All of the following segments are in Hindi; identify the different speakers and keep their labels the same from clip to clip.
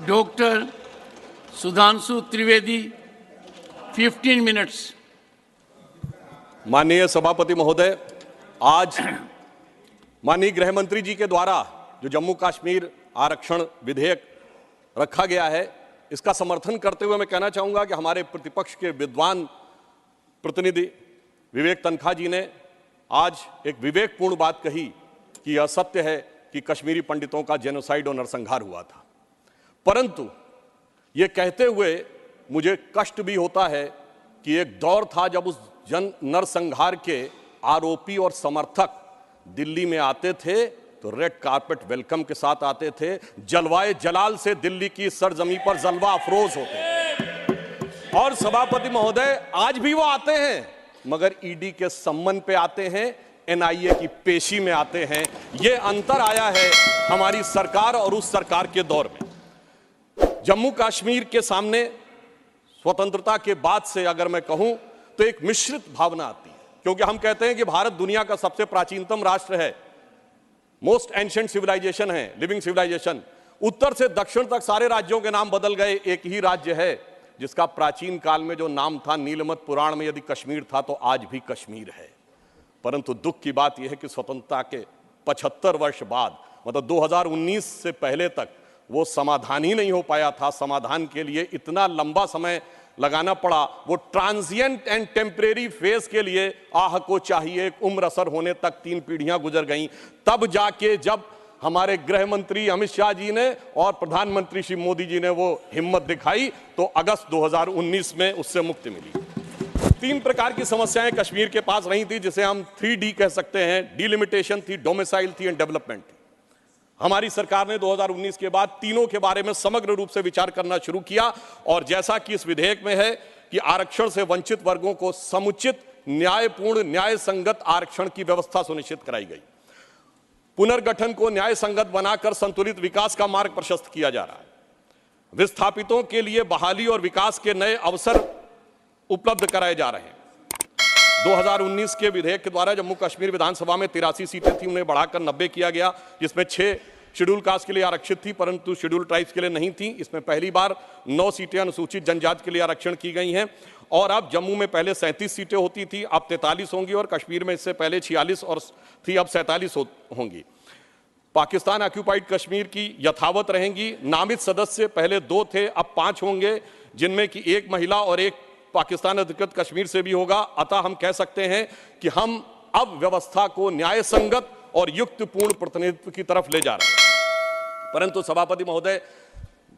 Speaker 1: Doctor Sudhanshu Trivedi 15 minutes.
Speaker 2: माननीय सभापति महोदय, आज माननीय गृह मंत्री जी के द्वारा जो जम्मू कश्मीर आरक्षण विधेयक रखा गया है, इसका समर्थन करते हुए मैं कहना चाहूंगा कि हमारे प्रतिपक्ष के विद्वान प्रतिनिधि विवेक तनखा जी ने आज एक विवेकपूर्ण बात कही कि यह सत्य है कि कश्मीरी पंडितों का जेनोसाइड और नरसंहार हुआ था। परंतु यह कहते हुए मुझे कष्ट भी होता है कि एक दौर था जब उस नरसंहार के आरोपी और समर्थक दिल्ली में आते थे तो रेड कारपेट वेलकम के साथ आते थे, जलवाए जलाल से दिल्ली की सरजमी पर जलवा अफरोज होते थे। और सभापति महोदय, आज भी वो आते हैं, मगर ईडी के सम्मन पे आते हैं, एनआईए की पेशी में आते हैं। ये अंतर आया है हमारी सरकार और उस सरकार के दौर में। जम्मू कश्मीर के सामने स्वतंत्रता के बाद से अगर मैं कहूं तो एक मिश्रित भावना आती है, क्योंकि हम कहते हैं कि भारत दुनिया का सबसे प्राचीनतम राष्ट्र है, मोस्ट एंशिएंट सिविलाइजेशन है, लिविंग सिविलाइजेशन। उत्तर से दक्षिण तक सारे राज्यों के नाम बदल गए, एक ही राज्य है जिसका प्राचीन काल में जो नाम था, नीलमत पुराण में यदि कश्मीर था तो आज भी कश्मीर है। परंतु दुख की बात यह है कि स्वतंत्रता के 75 वर्ष बाद, मतलब 2019 से पहले तक वो समाधान ही नहीं हो पाया था। समाधान के लिए इतना लंबा समय लगाना पड़ा। वो ट्रांजिएंट एंड टेम्परेरी फेज के लिए आह को चाहिए एक उम्र असर होने तक 3 पीढ़ियां गुजर गईं। तब जाके जब हमारे गृह मंत्री अमित शाह जी ने और प्रधानमंत्री श्री मोदी जी ने वो हिम्मत दिखाई तो अगस्त 2019 में उससे मुक्ति मिली। 3 प्रकार की समस्याएं कश्मीर के पास रही थी, जिसे हम 3D कह सकते हैं। डिलिमिटेशन थी, डोमिसाइल थी एंड डेवलपमेंट थी। हमारी सरकार ने 2019 के बाद तीनों के बारे में समग्र रूप से विचार करना शुरू किया और जैसा कि इस विधेयक में है कि आरक्षण से वंचित वर्गों को समुचित, न्यायपूर्ण, न्याय संगत आरक्षण की व्यवस्था सुनिश्चित कराई गई। पुनर्गठन को न्याय संगत बनाकर संतुलित विकास का मार्ग प्रशस्त किया जा रहा है। विस्थापितों के लिए बहाली और विकास के नए अवसर उपलब्ध कराए जा रहे हैं। 2019 के विधेयक के द्वारा जम्मू कश्मीर विधानसभा में 83 सीटें थी, उन्हें बढ़ाकर 90 किया गया, जिसमें 6 शेड्यूल कास्ट के लिए आरक्षित थी परंतु शेड्यूल ट्राइब्स के लिए नहीं थी। इसमें पहली बार 9 सीटें अनुसूचित जनजाति के लिए आरक्षण की गई हैं। और अब जम्मू में पहले 37 सीटें होती थी, अब 43 होंगी, और कश्मीर में इससे पहले 46 और थी, अब 47 होंगी। पाकिस्तान ऑक्यूपाइड कश्मीर की यथावत रहेंगी। नामित सदस्य पहले 2 थे, अब 5 होंगे, जिनमें कि 1 महिला और 1 पाकिस्तान अधिकृत कश्मीर से भी होगा। अतः हम कह सकते हैं कि हम अब व्यवस्था को न्याय संगत और युक्तपूर्ण प्रतिनिधित्व की तरफ ले जा रहे हैं। परंतु सभापति महोदय,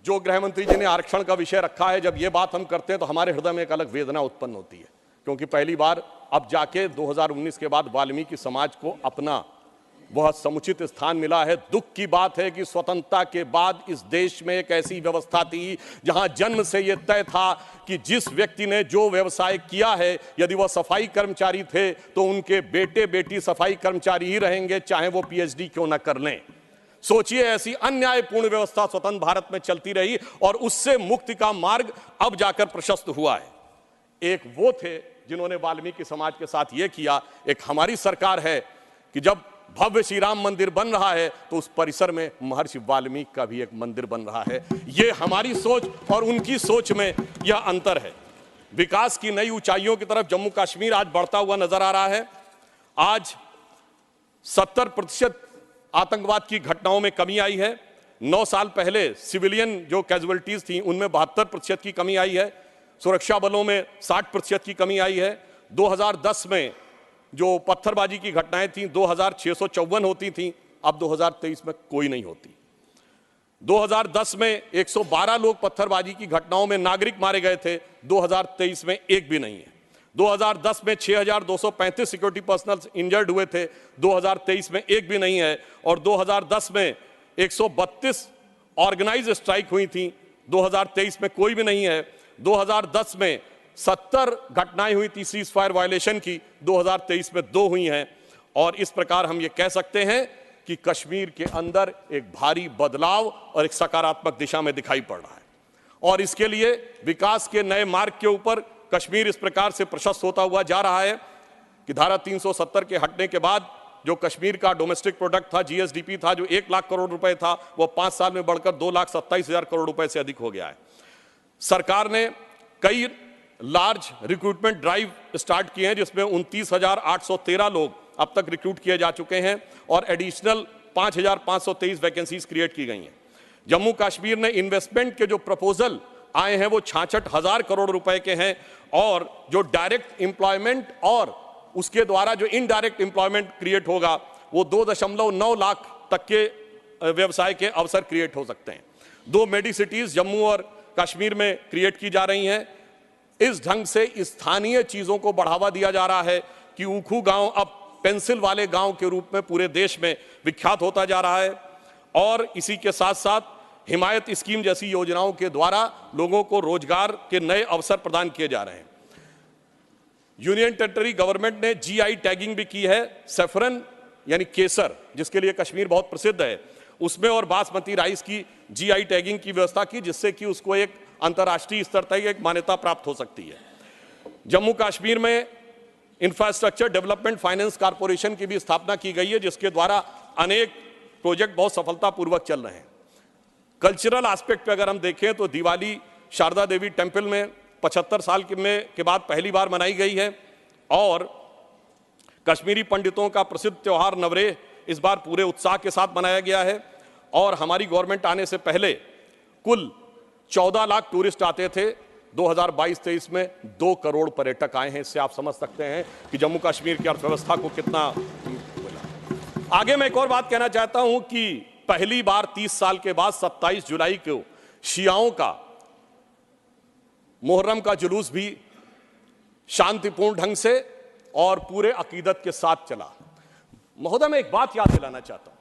Speaker 2: जो गृह मंत्री जी ने आरक्षण का विषय रखा है, जब ये बात हम करते हैं तो हमारे हृदय में एक अलग वेदना उत्पन्न होती है, क्योंकि पहली बार अब जाके 2019 के बाद वाल्मीकि समाज को अपना वह समुचित स्थान मिला है। दुख की बात है कि स्वतंत्रता के बाद इस देश में एक ऐसी व्यवस्था थी जहां जन्म से यह तय था कि जिस व्यक्ति ने जो व्यवसाय किया है, यदि वह सफाई कर्मचारी थे तो उनके बेटे बेटी सफाई कर्मचारी ही रहेंगे, चाहे वो पीएचडी क्यों न कर लें। सोचिए, ऐसी अन्यायपूर्ण व्यवस्था स्वतंत्र भारत में चलती रही और उससे मुक्ति का मार्ग अब जाकर प्रशस्त हुआ है। एक वो थे जिन्होंने वाल्मीकि समाज के साथ यह किया। एक हमारी सरकार है कि जब भव्य श्री राम मंदिर बन रहा है तो उस परिसर में महर्षि वाल्मीकि का भी एक मंदिर बन रहा है। ये हमारी सोच और उनकी सोच में यह अंतर है। विकास की नई ऊंचाइयों की तरफ जम्मू कश्मीर आज बढ़ता हुआ नजर आ रहा है। आज 70% आतंकवाद की घटनाओं में कमी आई है। 9 साल पहले सिविलियन जो कैजुअलिटीज थी उनमें 72% की कमी आई है। सुरक्षा बलों में 60% की कमी आई है। 2010 में जो पत्थरबाजी की घटनाएं थी 2654 होती थी, अब 2023 में कोई नहीं होती। 2010 में 112 लोग पत्थरबाजी की घटनाओं में नागरिक मारे गए थे, 2023 में एक भी नहीं है। 2010 में 6235 सिक्योरिटी पर्सनल इंजर्ड हुए थे, 2023 में एक भी नहीं है। और 2010 में 132 ऑर्गेनाइज स्ट्राइक हुई थी, 2023 में कोई भी नहीं है। 2010 में 70 घटनाएं हुई थी सीज फायर वायलेशन की, 2023 में 2 हुई हैं। और इस प्रकार हम ये कह सकते हैं कि कश्मीर के अंदर एक भारी बदलाव और एक सकारात्मक दिशा में दिखाई पड़ रहा है। और इसके लिए विकास के नए मार्ग के ऊपर कश्मीर इस प्रकार से प्रशस्त होता हुआ जा रहा है कि धारा 370 के हटने के बाद जो कश्मीर का डोमेस्टिक प्रोडक्ट था, जीएसडीपी था, जो 1 लाख करोड़ रुपए था, वो 5 साल में बढ़कर 2,27,000 करोड़ रुपए से अधिक हो गया है। सरकार ने कई लार्ज रिक्रूटमेंट ड्राइव स्टार्ट किए हैं, जिसमें 29,813 लोग अब तक रिक्रूट किए जा चुके हैं और एडिशनल 5,523 वैकेंसीज क्रिएट की गई हैं। जम्मू कश्मीर ने इन्वेस्टमेंट के जो प्रपोजल आए हैं वो 66,000 करोड़ रुपए के हैं और जो डायरेक्ट एम्प्लॉयमेंट और उसके द्वारा जो इनडायरेक्ट एम्प्लॉयमेंट क्रिएट होगा वो 2.9 लाख तक के व्यवसाय के अवसर क्रिएट हो सकते हैं। 2 मेडी सिटीज जम्मू और कश्मीर में क्रिएट की जा रही हैं। इस ढंग से स्थानीय चीजों को बढ़ावा दिया जा रहा है कि ऊखू गांव अब पेंसिल वाले गांव के रूप में पूरे देश में विख्यात होता जा रहा है और इसी के साथ साथ हिमायत स्कीम जैसी योजनाओं के द्वारा लोगों को रोजगार के नए अवसर प्रदान किए जा रहे हैं। यूनियन टेरिटरी गवर्नमेंट ने जीआई टैगिंग भी की है। सैफरन यानी केसर, जिसके लिए कश्मीर बहुत प्रसिद्ध है, उसमें और बासमती राइस की जीआई टैगिंग की व्यवस्था की, जिससे कि उसको एक अंतर्राष्ट्रीय स्तर तक एक मान्यता प्राप्त हो सकती है। जम्मू कश्मीर में इंफ्रास्ट्रक्चर डेवलपमेंट फाइनेंस कॉर्पोरेशन की भी स्थापना की गई है, जिसके द्वारा अनेक प्रोजेक्ट बहुत सफलतापूर्वक चल रहे हैं। कल्चरल एस्पेक्ट पे अगर हम देखें तो दिवाली शारदा देवी टेम्पल में 75 साल के बाद पहली बार मनाई गई है और कश्मीरी पंडितों का प्रसिद्ध त्यौहार नवरेह इस बार पूरे उत्साह के साथ मनाया गया है और हमारी गवर्नमेंट आने से पहले कुल 14 लाख टूरिस्ट आते थे। 2022-23 में 2 करोड़ पर्यटक आए हैं। इससे आप समझ सकते हैं कि जम्मू कश्मीर की अर्थव्यवस्था को कितना। आगे मैं एक और बात कहना चाहता हूं कि पहली बार 30 साल के बाद 27 जुलाई को शियाओं का मुहर्रम का जुलूस भी शांतिपूर्ण ढंग से और पूरे अकीदत के साथ चला। महोदय, मैं एक बात याद दिलाना चाहता हूं।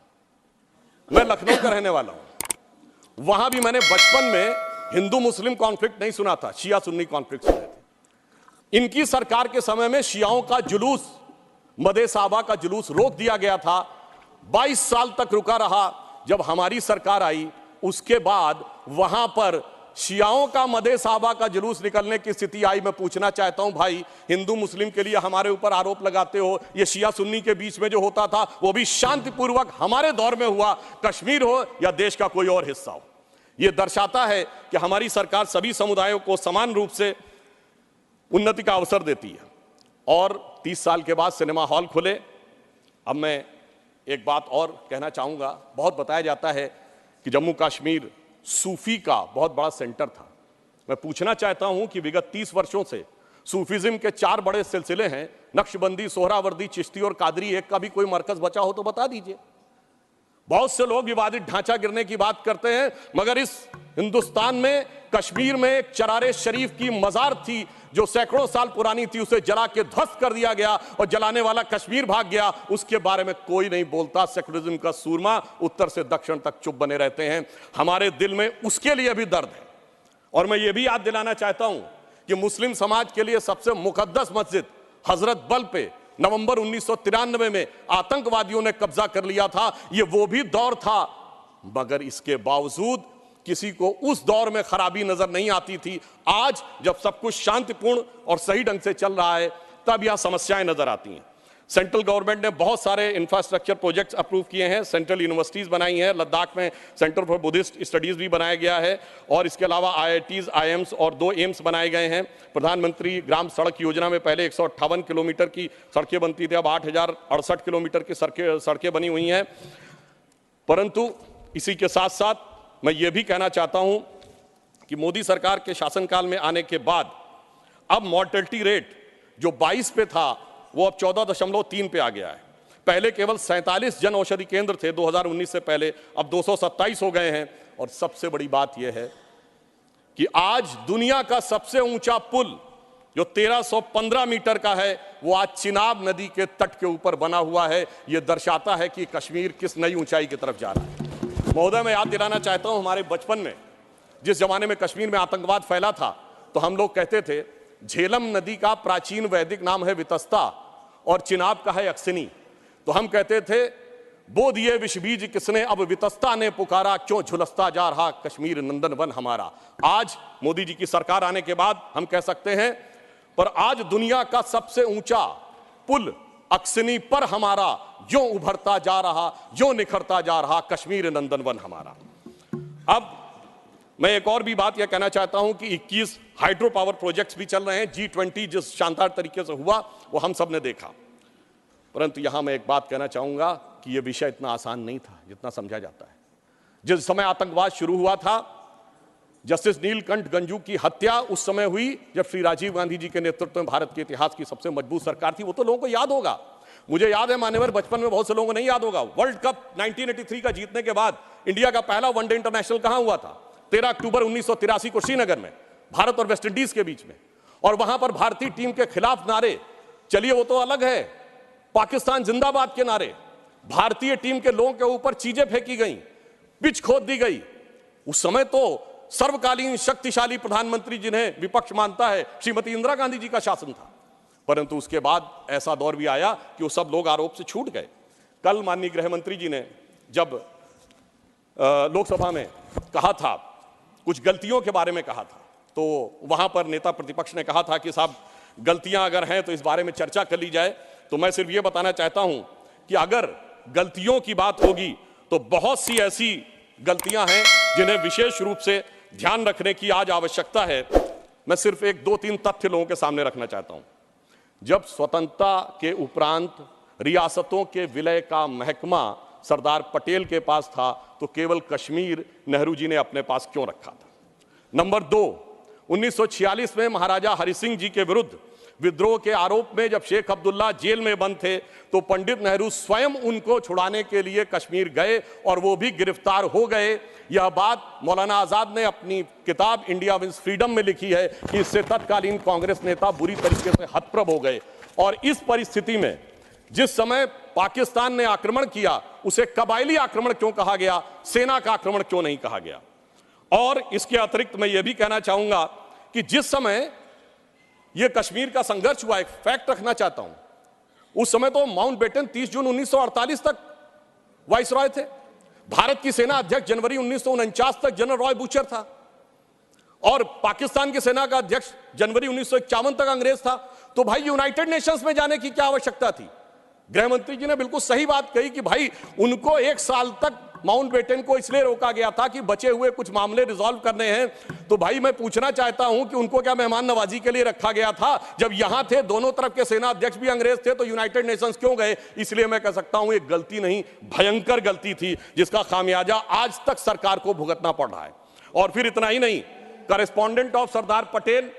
Speaker 2: मैं लखनऊ का रहने वाला हूं। वहां भी मैंने बचपन में हिंदू मुस्लिम कॉन्फ्लिक्ट नहीं सुना था, शिया सुन्नी कॉन्फ्लिक्ट सुने थे। इनकी सरकार के समय में शियाओं का जुलूस, मदे साहबा का जुलूस रोक दिया गया था। 22 साल तक रुका रहा। जब हमारी सरकार आई उसके बाद वहां पर शियाओं का मदे साहबा का जुलूस निकलने की स्थिति आई। मैं पूछना चाहता हूं, भाई हिंदू मुस्लिम के लिए हमारे ऊपर आरोप लगाते हो, ये शिया सुन्नी के बीच में जो होता था वो भी शांतिपूर्वक हमारे दौर में हुआ, कश्मीर हो या देश का कोई और हिस्सा हो। यह दर्शाता है कि हमारी सरकार सभी समुदायों को समान रूप से उन्नति का अवसर देती है। और 30 साल के बाद सिनेमा हॉल खुले। अब मैं एक बात और कहना चाहूंगा। बहुत बताया जाता है कि जम्मू कश्मीर सूफी का बहुत बड़ा सेंटर था। मैं पूछना चाहता हूं कि विगत 30 वर्षों से सूफीज्म के 4 बड़े सिलसिले हैं, नक्शबंदी, सोहरावर्दी, चिश्ती और कादरी। एक का भी कोई मरकज बचा हो तो बता दीजिए। बहुत से लोग विवादित ढांचा गिरने की बात करते हैं, मगर इस हिंदुस्तान में कश्मीर में एक चरारे शरीफ की मजार थी जो सैकड़ों साल पुरानी थी, उसे जला के ध्वस्त कर दिया गया और जलाने वाला कश्मीर भाग गया। उसके बारे में कोई नहीं बोलता। सेकुलरिज्म का सूरमा उत्तर से दक्षिण तक चुप बने रहते हैं। हमारे दिल में उसके लिए भी दर्द है। और मैं ये भी याद दिलाना चाहता हूं कि मुस्लिम समाज के लिए सबसे मुकद्दस मस्जिद हजरत बल पे नवंबर 1993 में आतंकवादियों ने कब्जा कर लिया था। ये वो भी दौर था, मगर इसके बावजूद किसी को उस दौर में खराबी नजर नहीं आती थी। आज जब सब कुछ शांतिपूर्ण और सही ढंग से चल रहा है तब यह समस्याएं नजर आती हैं। सेंट्रल गवर्नमेंट ने बहुत सारे इंफ्रास्ट्रक्चर प्रोजेक्ट्स अप्रूव किए हैं, सेंट्रल यूनिवर्सिटीज बनाई हैं। लद्दाख में सेंटर फॉर बुद्धिस्ट स्टडीज भी बनाया गया है और इसके अलावा IITs, IIMs और 2 एम्स बनाए गए हैं। प्रधानमंत्री ग्राम सड़क योजना में पहले 158 किलोमीटर की सड़कें बनती थी, अब 8,068 किलोमीटर की सड़कें बनी हुई हैं। परंतु इसी के साथ साथ मैं ये भी कहना चाहता हूं कि मोदी सरकार के शासनकाल में आने के बाद अब मॉर्टेलिटी रेट जो 22 पे था वो अब 14.3 पे आ गया है। पहले केवल 47 जन औषधि केंद्र थे 2019 से पहले, अब 227 हो गए हैं। और सबसे बड़ी बात यह है कि आज दुनिया का सबसे ऊंचा पुल जो 1315 मीटर का है वो आज चिनाब नदी के तट के ऊपर बना हुआ है। यह दर्शाता है कि कश्मीर किस नई ऊंचाई की तरफ जा रहा है। महोदय, मैं याद दिलाना चाहता हूं, हमारे बचपन में जिस जमाने में कश्मीर में आतंकवाद फैला था तो हम लोग कहते थे झेलम नदी का प्राचीन वैदिक नाम है वितस्ता और चिनाब का है अक्सिनी। तो हम कहते थे बो दिए विष बीज किसने, अब वितस्ता ने पुकारा, क्यों झुलसता जा रहा कश्मीर नंदन वन हमारा। आज मोदी जी की सरकार आने के बाद हम कह सकते हैं, पर आज दुनिया का सबसे ऊंचा पुल अक्सनी पर हमारा यों उभरता जा रहा, यों निखरता जा रहा कश्मीर नंदनवन हमारा। अब मैं एक और भी बात यह कहना चाहता हूं कि 21 हाइड्रो पावर प्रोजेक्ट्स भी चल रहे हैं। G20 जिस शानदार तरीके से हुआ वो हम सब ने देखा, परंतु यहां मैं एक बात कहना चाहूंगा कि यह विषय इतना आसान नहीं था जितना समझा जाता है। जिस समय आतंकवाद शुरू हुआ था, जस्टिस नीलकंठ गंजू की हत्या उस समय हुई जब श्री राजीव गांधी जी के नेतृत्व में भारत के इतिहास की सबसे मजबूत सरकार थी। वो तो लोगों को याद होगा, मुझे याद है मान्यवर, बचपन में बहुत से लोगों को नहीं याद होगा। वर्ल्ड कप 1983 का जीतने के बाद इंडिया का पहला वनडे इंटरनेशनल कहां हुआ था? 13 अक्टूबर 1983 को श्रीनगर में, भारत और वेस्ट इंडीज के बीच में। और वहां पर भारतीय टीम के खिलाफ नारे, चलिए वो तो अलग है, पाकिस्तान जिंदाबाद के नारे, भारतीय टीम के लोगों के ऊपर चीजें फेंकी गई, पिच खोद दी गई। उस समय तो सर्वकालीन शक्तिशाली प्रधानमंत्री जिन्हें विपक्ष मानता है श्रीमती इंदिरा गांधी जी का शासन था। परंतु उसके बाद ऐसा दौर भी आया कि वो सब लोग आरोप से छूट गए। कल माननीय गृह मंत्री जी ने जब लोकसभा में कहा था, कुछ गलतियों के बारे में कहा था, तो वहां पर नेता प्रतिपक्ष ने कहा था कि साहब गलतियां अगर हैं तो इस बारे में चर्चा कर ली जाए। तो मैं सिर्फ ये बताना चाहता हूं कि अगर गलतियों की बात होगी तो बहुत सी ऐसी गलतियां हैं जिन्हें विशेष रूप से ध्यान रखने की आज आवश्यकता है। मैं सिर्फ एक दो तीन तथ्य लोगों के सामने रखना चाहता हूं। जब स्वतंत्रता के उपरांत रियासतों के विलय का महकमा सरदार पटेल के पास था तो केवल कश्मीर नेहरू जी ने अपने पास क्यों रखा था? नंबर 2, 1946 में महाराजा हरि सिंह जी के विरुद्ध विद्रोह के आरोप में जब शेख अब्दुल्ला जेल में बंद थे तो पंडित नेहरू स्वयं उनको छुड़ाने के लिए कश्मीर गए और वो भी गिरफ्तार हो गए। यह बात मौलाना आजाद ने अपनी किताब इंडिया विंस फ्रीडम में लिखी है कि इससे तत्कालीन कांग्रेस नेता बुरी तरीके से हतप्रभ हो गए। और इस परिस्थिति में जिस समय पाकिस्तान ने आक्रमण किया उसे कबायली आक्रमण क्यों कहा गया, सेना का आक्रमण क्यों नहीं कहा गया? और इसके अतिरिक्त मैं यह भी कहना चाहूंगा कि जिस समय यह कश्मीर का संघर्ष हुआ, एक फैक्ट रखना चाहता हूं, उस समय तो माउंटबेटन 30 जून 1948 तक वाइसरॉय थे। भारत की सेना अध्यक्ष जनवरी 1949 तक जनरल रॉय बूचर था और पाकिस्तान की सेना का अध्यक्ष जनवरी 1951 तक अंग्रेज था। तो भाई यूनाइटेड नेशंस में जाने की क्या आवश्यकता थी? गृह मंत्री जी ने बिल्कुल सही बात कही कि भाई उनको 1 साल तक माउंटबेटन को इसलिए रोका गया था कि बचे हुए कुछ मामले रिजॉल्व करने हैं। तो भाई मैं पूछना चाहता हूं कि उनको क्या मेहमान नवाजी के लिए रखा गया था? जब यहां थे, दोनों तरफ के सेना अध्यक्ष भी अंग्रेज थे, तो यूनाइटेड नेशंस क्यों गए? इसलिए मैं कह सकता हूं एक गलती नहीं, भयंकर गलती थी जिसका खामियाजा आज तक सरकार को भुगतना पड़ रहा है। और फिर इतना ही नहीं, करेस्पॉन्डेंट ऑफ सरदार पटेल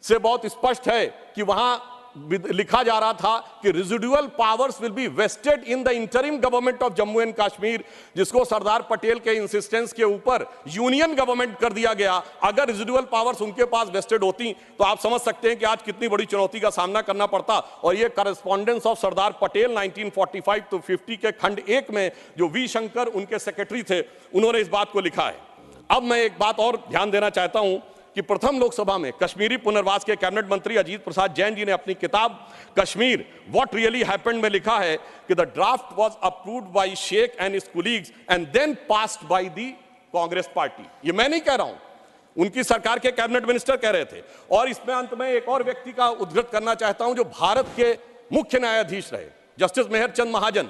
Speaker 2: से बहुत स्पष्ट है कि वहां लिखा जा रहा था कि residual powers will be vested in the interim government of Jammu and Kashmir, जिसको सरदार पटेल के इंसिस्टेंस के ऊपर यूनियन गवर्नमेंट कर दिया गया। अगर रेजिडुअल पावर्स उनके पास वेस्टेड होती तो आप समझ सकते हैं कि आज कितनी बड़ी चुनौती का सामना करना पड़ता। और ये correspondence of Sardar Patel 1945 to 50 के खंड 1 में जो वी शंकर उनके सेक्रेटरी थे, उन्होंने इस बात को लिखा है। अब मैं एक बात और ध्यान देना चाहता हूं कि प्रथम लोकसभा में कश्मीरी पुनर्वास के कैबिनेट मंत्री अजीत प्रसाद जैन जी ने अपनी किताब कश्मीर व्हाट रियली हैपेंड में लिखा है कि the draft was approved by Sheikh and his colleagues and then passed by the Congress party. ये मैं नहीं कह रहा हूं, उनकी सरकार के कैबिनेट मिनिस्टर कह रहे थे। और इसमें अंत में एक और व्यक्ति का उद्धृत करना चाहता हूं जो भारत के मुख्य न्यायाधीश रहे, जस्टिस मेहरचंद महाजन,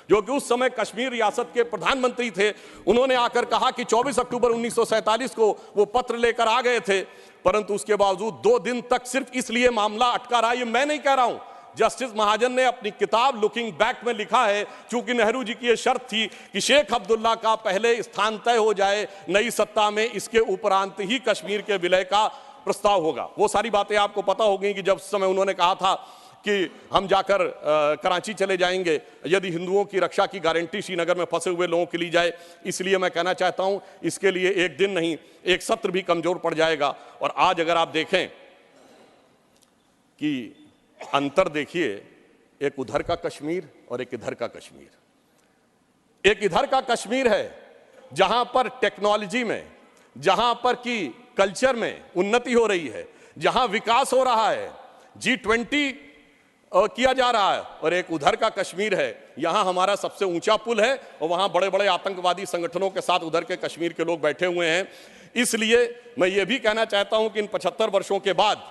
Speaker 2: जो कि उस समय कश्मीर रियासत के प्रधानमंत्री थे। उन्होंने आकर कहा कि 24 अक्टूबर 1947 को वो पत्र लेकर आ गए थे, परंतु उसके बावजूद 2 दिन तक सिर्फ इसलिए मामला अटका रहा। ये मैं नहीं कह रहा हूं, जस्टिस महाजन ने अपनी किताब लुकिंग बैक में लिखा है, क्योंकि नेहरू जी की यह शर्त थी कि शेख अब्दुल्ला का पहले स्थान तय हो जाए नई सत्ता में, इसके उपरांत ही कश्मीर के विलय का प्रस्ताव होगा। वो सारी बातें आपको पता हो गई कि जब उस समय उन्होंने कहा था कि हम जाकर कराची चले जाएंगे यदि हिंदुओं की रक्षा की गारंटी श्रीनगर में फंसे हुए लोगों की ली जाए। इसलिए मैं कहना चाहता हूं इसके लिए एक दिन नहीं, एक सत्र भी कमजोर पड़ जाएगा। और आज अगर आप देखें कि अंतर देखिए, एक उधर का कश्मीर और एक इधर का कश्मीर। एक इधर का कश्मीर है जहां पर टेक्नोलॉजी में, जहां पर की कल्चर में उन्नति हो रही है, जहां विकास हो रहा है, G20 किया जा रहा है। और एक उधर का कश्मीर है, यहां हमारा सबसे ऊंचा पुल है और वहां बड़े बड़े आतंकवादी संगठनों के साथ उधर के कश्मीर के लोग बैठे हुए हैं। इसलिए मैं ये भी कहना चाहता हूं कि इन 75 वर्षों के बाद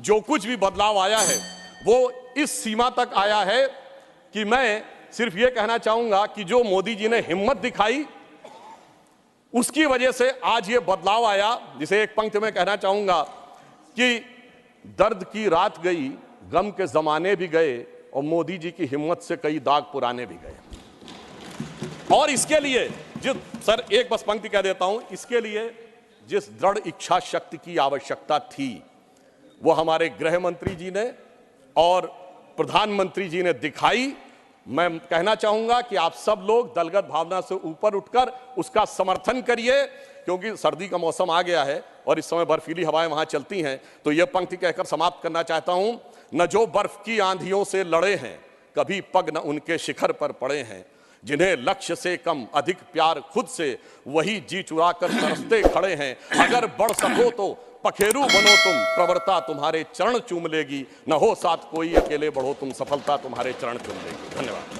Speaker 2: जो कुछ भी बदलाव आया है वो इस सीमा तक आया है कि मैं सिर्फ ये कहना चाहूंगा कि जो मोदी जी ने हिम्मत दिखाई उसकी वजह से आज ये बदलाव आया। जिसे एक पंक्ति में कहना चाहूंगा कि दर्द की रात गई, गम के जमाने भी गए और मोदी जी की हिम्मत से कई दाग पुराने भी गए। और इसके लिए सर एक बस पंक्ति कह देता हूं, इसके लिए जिस दृढ़ इच्छा शक्ति की आवश्यकता थी वो हमारे गृह मंत्री जी ने और प्रधानमंत्री जी ने दिखाई। मैं कहना चाहूंगा कि आप सब लोग दलगत भावना से ऊपर उठकर उसका समर्थन करिए, क्योंकि सर्दी का मौसम आ गया है और इस समय बर्फीली हवाएं वहां चलती हैं। तो यह पंक्ति कहकर समाप्त करना चाहता हूं, न जो बर्फ की आंधियों से लड़े हैं, कभी पग न उनके शिखर पर पड़े हैं, जिन्हें लक्ष्य से कम अधिक प्यार खुद से, वही जी चुरा कर तरसते खड़े हैं। अगर बढ़ सको तो पखेरु बनो तुम, प्रवरता तुम्हारे चरण चूम लेगी, न हो साथ कोई अकेले बढ़ो तुम, सफलता तुम्हारे चरण चूम लेगी। धन्यवाद।